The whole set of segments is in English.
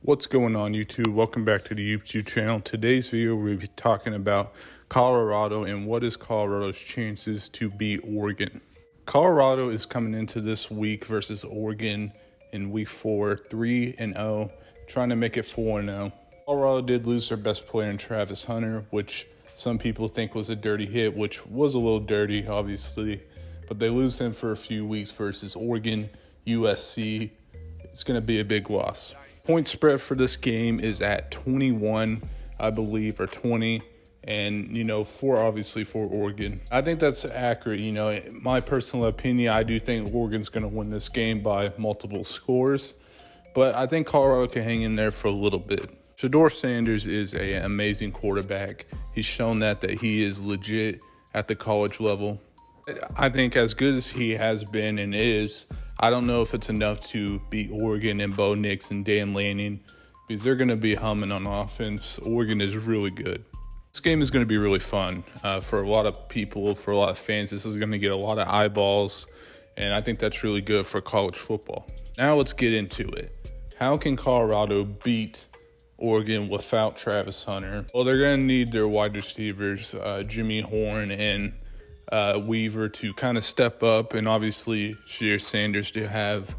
What's going on, YouTube? Welcome back to the YouTube channel. Today's video, we'll be talking about Colorado and what is Colorado's chances to beat Oregon. Colorado is coming into this week versus Oregon in week 4, 3-0, trying to make it 4-0. Colorado did lose their best player in Travis Hunter, which some people think was a dirty hit, which was a little dirty, obviously, but they lose him for a few weeks versus Oregon, USC. It's going to be a big loss. Point spread for this game is at 21, I believe, or 20. And, for Oregon. I think that's accurate. In my personal opinion, I do think Oregon's going to win this game by multiple scores. But I think Colorado can hang in there for a little bit. DeionSanders is an amazing quarterback. He's shown that he is legit at the college level. I think as good as he has been and is, I don't know if it's enough to beat Oregon and Bo Nix and Dan Lanning, because they're going to be humming on offense. Oregon is really good. This game is going to be really fun for a lot of people, for a lot of fans. This is going to get a lot of eyeballs, and I think that's really good for college football. Now let's get into it. How can Colorado beat Oregon without Travis Hunter? Well, they're going to need their wide receivers, Jimmy Horn and Weaver, to kind of step up, and obviously DeionSanders to have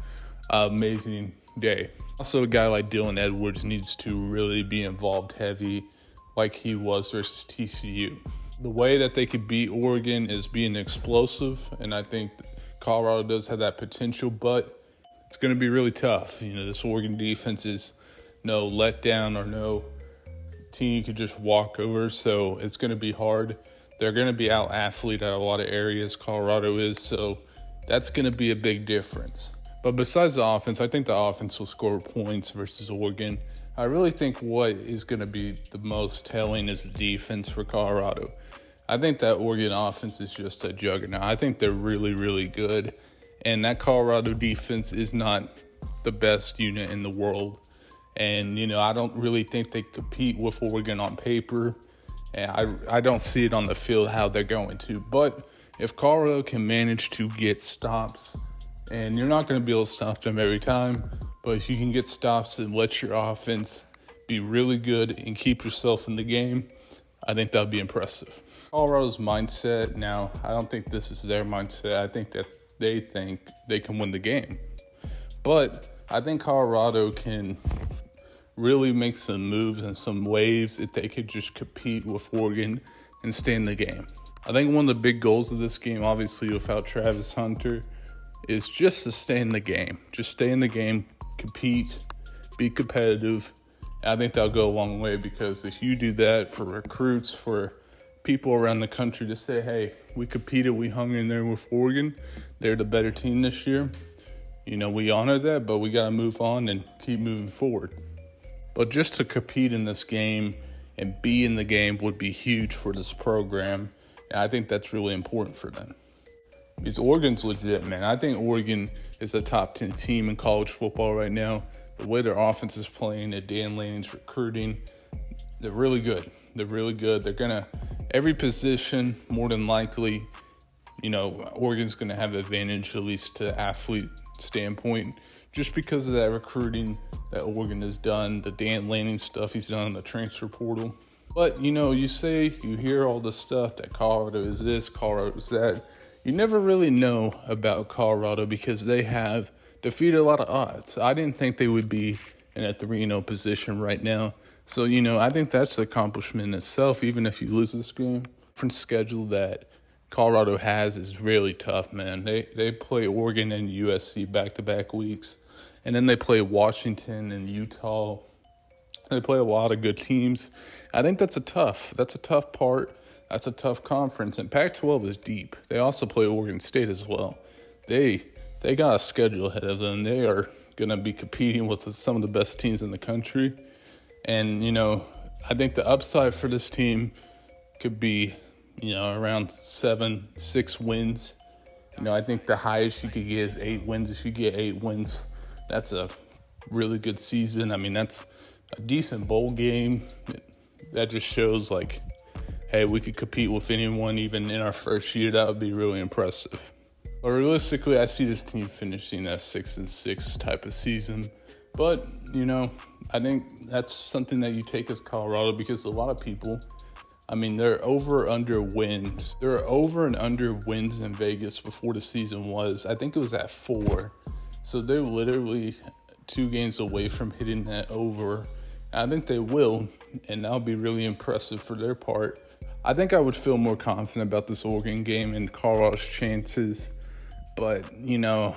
an amazing day. Also, a guy like Dylan Edwards needs to really be involved heavy like he was versus TCU. The way that they could beat Oregon is being explosive, and I think Colorado does have that potential, but it's going to be really tough. This Oregon defense is no letdown or no team you could just walk over, so it's going to be hard. They're going to be out-athleted at a lot of areas, Colorado is, so that's going to be a big difference. But besides the offense, I think the offense will score points versus Oregon. I really think what is going to be the most telling is the defense for Colorado. I think that Oregon offense is just a juggernaut. I think they're really, really good, and that Colorado defense is not the best unit in the world. And, I don't really think they compete with Oregon on paper. And I don't see it on the field how they're going to. But if Colorado can manage to get stops, and you're not going to be able to stop them every time, but if you can get stops and let your offense be really good and keep yourself in the game, I think that would be impressive. Colorado's mindset, now, I don't think this is their mindset. I think that they think they can win the game. But I think Colorado can really make some moves and some waves if they could just compete with Oregon and stay in the game. I think one of the big goals of this game, obviously without Travis Hunter, is just to stay in the game. Just stay in the game, compete, be competitive. And I think that'll go a long way, because if you do that for recruits, for people around the country to say, hey, we competed, we hung in there with Oregon, they're the better team this year. We honor that, but we got to move on and keep moving forward. But just to compete in this game and be in the game would be huge for this program. And I think that's really important for them. Because Oregon's legit, man. I think Oregon is a top 10 team in college football right now. The way their offense is playing, the Dan Lanning's recruiting, they're really good. They're really good. They're going to, every position, more than likely, Oregon's going to have advantage, at least to athlete standpoint, just because of that recruiting that Oregon has done, the Dan Lanning stuff he's done in the transfer portal. But, you hear all the stuff that Colorado is this, Colorado is that. You never really know about Colorado because they have defeated a lot of odds. I didn't think they would be in a 3-0 position right now. So, I think that's an accomplishment in itself, even if you lose this game. Different schedule that Colorado has is really tough, man. They play Oregon and USC back-to-back weeks. And then they play Washington and Utah. They play a lot of good teams. I think that's a tough part. That's a tough conference. And Pac-12 is deep. They also play Oregon State as well. They got a schedule ahead of them. They are going to be competing with some of the best teams in the country. And, I think the upside for this team could be, around 6 wins. I think the highest you could get is 8 wins. If you get 8 wins, that's a really good season. I mean, that's a decent bowl game. That just shows, hey, we could compete with anyone even in our first year. That would be really impressive. But realistically, I see this team finishing a 6-6 type of season. But, you know, I think that's something that you take as Colorado, because a lot of people, I mean, they're over under wins. They're over and under wins in Vegas before the season was. I think it was at 4. So they're literally 2 games away from hitting that over. I think they will, and that'll be really impressive for their part. I think I would feel more confident about this Oregon game and Colorado's chances, but, you know,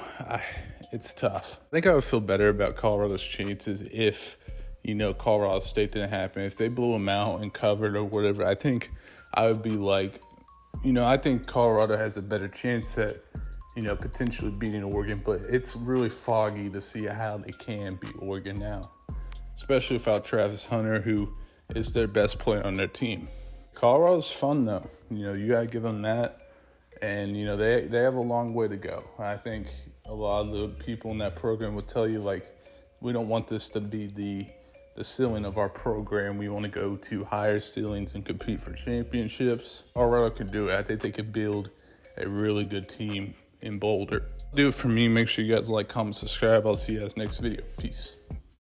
it's tough. I think I would feel better about Colorado's chances if, you know, Colorado State didn't happen. If they blew them out and covered or whatever, I think I would be like, you know, I think Colorado has a better chance at, you know, potentially beating Oregon, but it's really foggy to see how they can beat Oregon now, especially without Travis Hunter, who is their best player on their team. Colorado's fun, though. You know, you got to give them that. And, you know, they have a long way to go. I think a lot of the people in that program would tell you, like, we don't want this to be the ceiling of our program. We want to go to higher ceilings and compete for championships. Colorado could do it. I think they could build a really good team in Boulder. Do it for me. Make sure you guys like, comment, subscribe. I'll see you guys next video. Peace.